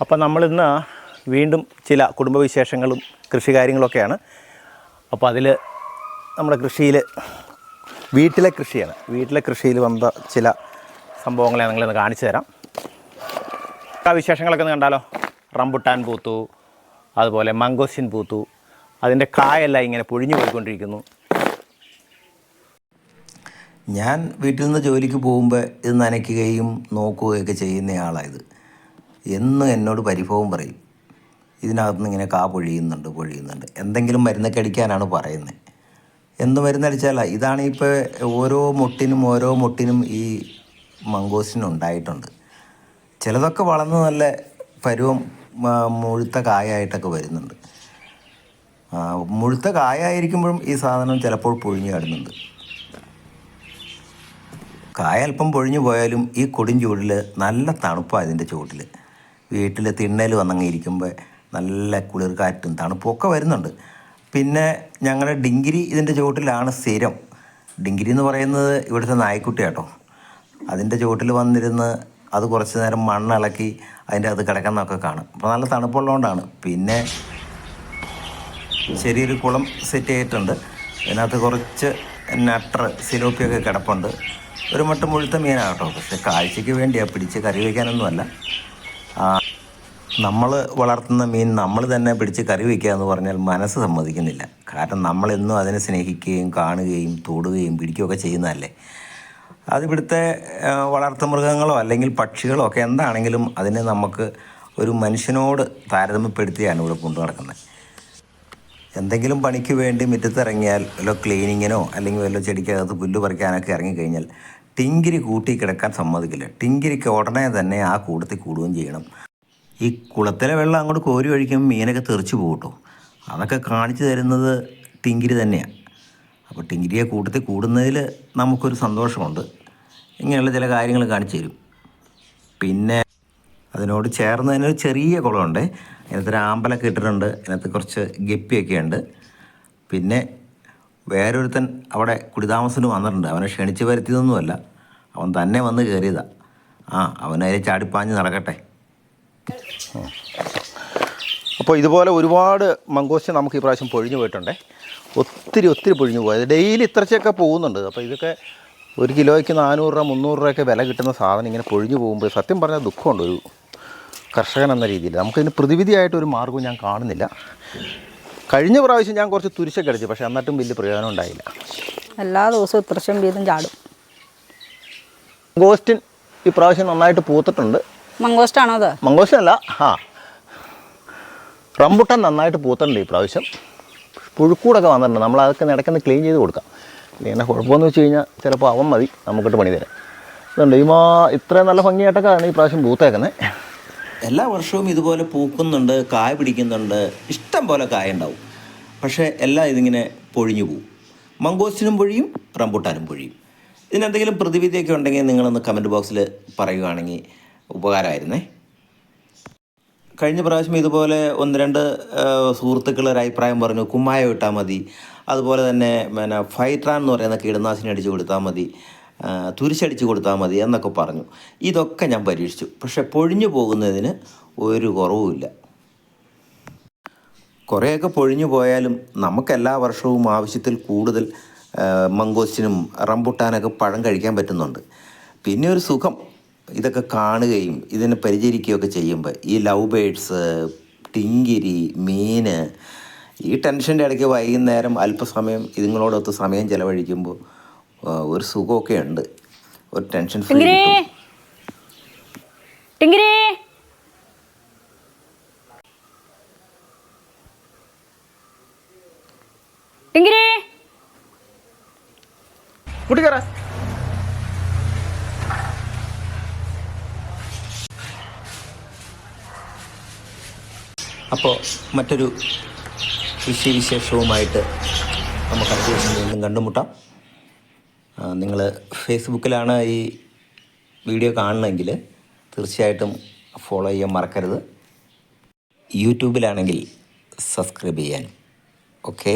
അപ്പോൾ നമ്മളിന്ന് വീണ്ടും ചില കുടുംബവിശേഷങ്ങളും കൃഷികാര്യങ്ങളൊക്കെയാണ്. അപ്പോൾ അതിൽ നമ്മുടെ കൃഷിയിൽ വീട്ടിലെ കൃഷിയിൽ വന്ന ചില സംഭവങ്ങളെ നിങ്ങളിന്ന് കാണിച്ചു തരാം. ആ വിശേഷങ്ങളൊക്കെ ഒന്ന് കണ്ടാലോ. റംബുട്ടാൻ പൂത്തു, അതുപോലെ മംഗോസ്റ്റിൻ പൂത്തു, അതിൻ്റെ കായെല്ലാം ഇങ്ങനെ പൊഴിഞ്ഞു പോയിക്കൊണ്ടിരിക്കുന്നു. ഞാൻ വീട്ടിൽ നിന്ന് ജോലിക്ക് പോകുമ്പോൾ ഇത് നനയ്ക്കുകയും നോക്കുകയൊക്കെ ചെയ്യുന്നയാളായത്. എന്നും എന്നോട് പരിഭവം പറയും, ഇതിനകത്തുനിന്ന് ഇങ്ങനെ കാ പൊഴിയുന്നുണ്ട്. എന്തെങ്കിലും മരുന്നൊക്കെ അടിക്കാനാണ് പറയുന്നത്. എന്ത് മരുന്നടിച്ചാലാ? ഇതാണ് ഇപ്പോൾ ഓരോ മുട്ടിനും ഈ മംഗോസ്റ്റിൻ ഉണ്ടായിട്ടുണ്ട്. ചിലതൊക്കെ വളർന്ന് നല്ല പരുവം മുഴുത്ത കായായിട്ടൊക്കെ വരുന്നുണ്ട്. മുഴുത്ത കായായിരിക്കുമ്പോഴും ഈ സാധനം ചിലപ്പോൾ പൊഴിഞ്ഞു കിടന്നുണ്ട്. കായ അല്പം പൊഴിഞ്ഞു പോയാലും ഈ കൊടും ചൂടിൽ നല്ല തണുപ്പാണ് ഇതിൻ്റെ ചുവട്ടിൽ. വീട്ടിൽ തിണ്ണൽ വന്നങ്ങ് ഇരിക്കുമ്പോൾ നല്ല കുളിർ കാറ്റും തണുപ്പൊക്കെ വരുന്നുണ്ട്. പിന്നെ ഞങ്ങളുടെ ഡിങ്കിരി ഇതിൻ്റെ ചുവട്ടിലാണ് സ്ഥിരം. ഡിങ്കിരി എന്ന് പറയുന്നത് ഇവിടുത്തെ നായ്ക്കുട്ടി കേട്ടോ. അതിൻ്റെ ചുവട്ടിൽ വന്നിരുന്ന് അത് കുറച്ച് നേരം മണ്ണിളക്കി അതിൻ്റെ അത് കിടക്കുന്നതൊക്കെ കാണും. അപ്പോൾ നല്ല തണുപ്പുള്ളതുകൊണ്ടാണ്. പിന്നെ ചെറിയൊരു കുളം സെറ്റ് ചെയ്തിട്ടുണ്ട്. അതിനകത്ത് കുറച്ച് നട്ടർ സിലോപ്പിയൊക്കെ കിടപ്പുണ്ട്. ഒരു മട്ടം മുഴുത്ത മീനാണ് കേട്ടോ. പക്ഷെ കാഴ്ചയ്ക്ക് വേണ്ടിയാണ്, പിടിച്ച് കറി വയ്ക്കാനൊന്നുമല്ല. നമ്മൾ വളർത്തുന്ന മീൻ നമ്മൾ തന്നെ പിടിച്ച് കറി വയ്ക്കുക എന്ന് പറഞ്ഞാൽ മനസ്സ് സമ്മതിക്കുന്നില്ല. കാരണം നമ്മളെന്നും അതിനെ സ്നേഹിക്കുകയും കാണുകയും തൊടുകയും പിടിക്കുകയൊക്കെ ചെയ്യുന്നതല്ലേ. അതിവിടുത്തെ വളർത്തുമൃഗങ്ങളോ അല്ലെങ്കിൽ പക്ഷികളോ ഒക്കെ എന്താണെങ്കിലും അതിനെ നമുക്ക് ഒരു മനുഷ്യനോട് താരതമ്യപ്പെടുത്തിയാണ് ഇവിടെ കൊണ്ടു നടക്കുന്നത്. എന്തെങ്കിലും പണിക്ക് വേണ്ടി മുറ്റത്തിറങ്ങിയാൽ വല്ല ക്ലീനിങ്ങിനോ അല്ലെങ്കിൽ വല്ല ചെടിക്കകത്ത് പുല്ല് പറിക്കാനൊക്കെ ഇറങ്ങിക്കഴിഞ്ഞാൽ ടിങ്കിരി കൂട്ടി കിടക്കാൻ സമ്മതിക്കില്ല. ടിങ്കിരിക്ക് ഉടനെ തന്നെ ആ കൂടത്തിൽ കൂടുകയും ചെയ്യണം. ഈ കുളത്തിലെ വെള്ളം അങ്ങോട്ട് കോരി ഒഴിക്കുമ്പോൾ മീനൊക്കെ തെറിച്ച് പോകട്ടോ. അതൊക്കെ കാണിച്ചു തരുന്നത് ടിങ്കിരി തന്നെയാണ്. അപ്പോൾ ടിങ്കിരിയെ കൂട്ടത്തിൽ കൂടുന്നതിൽ നമുക്കൊരു സന്തോഷമുണ്ട്. ഇങ്ങനെയുള്ള ചില കാര്യങ്ങൾ കാണിച്ചു തരും. പിന്നെ അതിനോട് ചേർന്ന് തന്നെ ഒരു ചെറിയ കുളമുണ്ട്. അതിനകത്തൊരു ആമ്പലൊക്കെ ഇട്ടിട്ടുണ്ട്. അതിനകത്ത് കുറച്ച് ഗപ്പിയൊക്കെ ഉണ്ട്. പിന്നെ വേറൊരുത്തൻ അവിടെ കുടിതാമസത്തിന് വന്നിട്ടുണ്ട്. അവനെ ക്ഷണിച്ച് വരുത്തിയതൊന്നുമല്ല, അവൻ തന്നെ വന്ന് കയറിയതാണ്. അവനതിൽ ചാടിപ്പാഞ്ഞ് നടക്കട്ടെ. അപ്പോൾ ഇതുപോലെ ഒരുപാട് മംഗോസ്റ്റിൻ നമുക്ക് ഈ പ്രാവശ്യം പൊഴിഞ്ഞു പോയിട്ടുണ്ടേ. ഒത്തിരി പൊഴിഞ്ഞു പോയത്. ഡെയിലി ഇത്രച്ചൊക്കെ പോകുന്നുണ്ട്. അപ്പോൾ ഇതൊക്കെ 1 കിലോയ്ക്ക് 400 രൂപ 300 രൂപയൊക്കെ വില കിട്ടുന്ന സാധനം ഇങ്ങനെ പൊഴിഞ്ഞു പോകുമ്പോൾ സത്യം പറഞ്ഞാൽ ദുഃഖമുണ്ട് ഒരു കർഷകൻ എന്ന രീതിയിൽ. നമുക്കിതിന് പ്രതിവിധിയായിട്ടൊരു മാർഗ്ഗവും ഞാൻ കാണുന്നില്ല. കഴിഞ്ഞ പ്രാവശ്യം ഞാൻ കുറച്ച് തുരിശൊക്കെ അടിച്ചു, പക്ഷേ എന്നിട്ടും വലിയ പ്രയോജനം ഉണ്ടായില്ല. എല്ലാ ദിവസവും ഇത്രശം വീതം ചാടും. മംഗോസ്റ്റിൻ ഈ പ്രാവശ്യം നന്നായിട്ട് പൂത്തിട്ടുണ്ട്. മംഗോസ്റ്റാണോ അത്? മംഗോസ്റ്റിൻ അല്ല, റംബുട്ടാൻ നന്നായിട്ട് പൂത്തിട്ടുണ്ട് ഈ പ്രാവശ്യം. പുഴുക്കൂടൊക്കെ വന്നിട്ടുണ്ട്. നമ്മൾ അതൊക്കെ ഇടയ്ക്കൊന്ന് ക്ലീൻ ചെയ്ത് കൊടുക്കാം. ഇങ്ങനെ കുഴപ്പമെന്ന് വെച്ച് കഴിഞ്ഞാൽ ചിലപ്പോൾ അവൻ മതി നമുക്കിട്ട് പണി തരാം. ഇതുണ്ട് ഇത്രയും നല്ല ഭംഗിയായിട്ടൊക്കെയാണ് ഈ പ്രാവശ്യം പൂത്തേക്കുന്നത്. എല്ലാ വർഷവും ഇതുപോലെ പൂക്കുന്നുണ്ട്, കായ പിടിക്കുന്നുണ്ട്, ഇഷ്ടം പോലെ കായ ഉണ്ടാവും. പക്ഷേ എല്ലാം ഇതിങ്ങനെ പൊഴിഞ്ഞു പോവും. മംഗോസ്റ്റിനും പൊഴിയും, റംബുട്ടാനും പൊഴിയും. ഇതിനെന്തെങ്കിലും പ്രതിവിധിയൊക്കെ ഉണ്ടെങ്കിൽ നിങ്ങളൊന്ന് കമൻറ്റ് ബോക്സിൽ പറയുകയാണെങ്കിൽ ഉപകാരമായിരുന്നേ. കഴിഞ്ഞ പ്രാവശ്യം ഇതുപോലെ 1-2 സുഹൃത്തുക്കൾ ഒരു അഭിപ്രായം പറഞ്ഞു, കുമ്മായം ഇട്ടാൽ മതി, അതുപോലെ തന്നെ ഫൈട്രാൻ എന്ന് പറയുന്ന കീടനാശിനി അടിച്ച് കൊടുത്താൽ മതി, തുരിശടിച്ച് കൊടുത്താൽ മതി എന്നൊക്കെ പറഞ്ഞു. ഇതൊക്കെ ഞാൻ പരീക്ഷിച്ചു. പക്ഷെ പൊഴിഞ്ഞു പോകുന്നതിന് ഒരു കുറവുമില്ല. കുറേയൊക്കെ പൊഴിഞ്ഞു പോയാലും നമുക്കെല്ലാ വർഷവും ആവശ്യത്തിൽ കൂടുതൽ മംഗോസ്റ്റിനും റംബുട്ടാനൊക്കെ പഴം കഴിക്കാൻ പറ്റുന്നുണ്ട്. പിന്നെ ഒരു സുഖം ഇതൊക്കെ കാണുകയും ഇതിനെ പരിചരിക്കുകയൊക്കെ ചെയ്യുമ്പോൾ ഈ ലവ് ബേഡ്സ്, ടിങ്കിരി, മീൻ, ഈ ടെൻഷൻ്റെ ഇടയ്ക്ക് വൈകുന്നേരം അല്പസമയം ഇതുങ്ങളോടൊത്ത് സമയം ചിലവഴിക്കുമ്പോൾ ഒരു സുഖമൊക്കെ ഉണ്ട്. ഒരു ടെൻഷൻ ഫ്രീ കിട്ടും. അപ്പോൾ മറ്റൊരു കൃഷി വിശേഷവുമായിട്ട് നമുക്ക് അടുത്ത ദിവസം വീണ്ടും കണ്ടുമുട്ടാം. നിങ്ങൾ ഫേസ്ബുക്കിലാണ് ഈ വീഡിയോ കാണണമെങ്കിൽ തീർച്ചയായിട്ടും ഫോളോ ചെയ്യാൻ മറക്കരുത്. യൂട്യൂബിലാണെങ്കിൽ സബ്സ്ക്രൈബ് ചെയ്യാൻ. ഓക്കെ.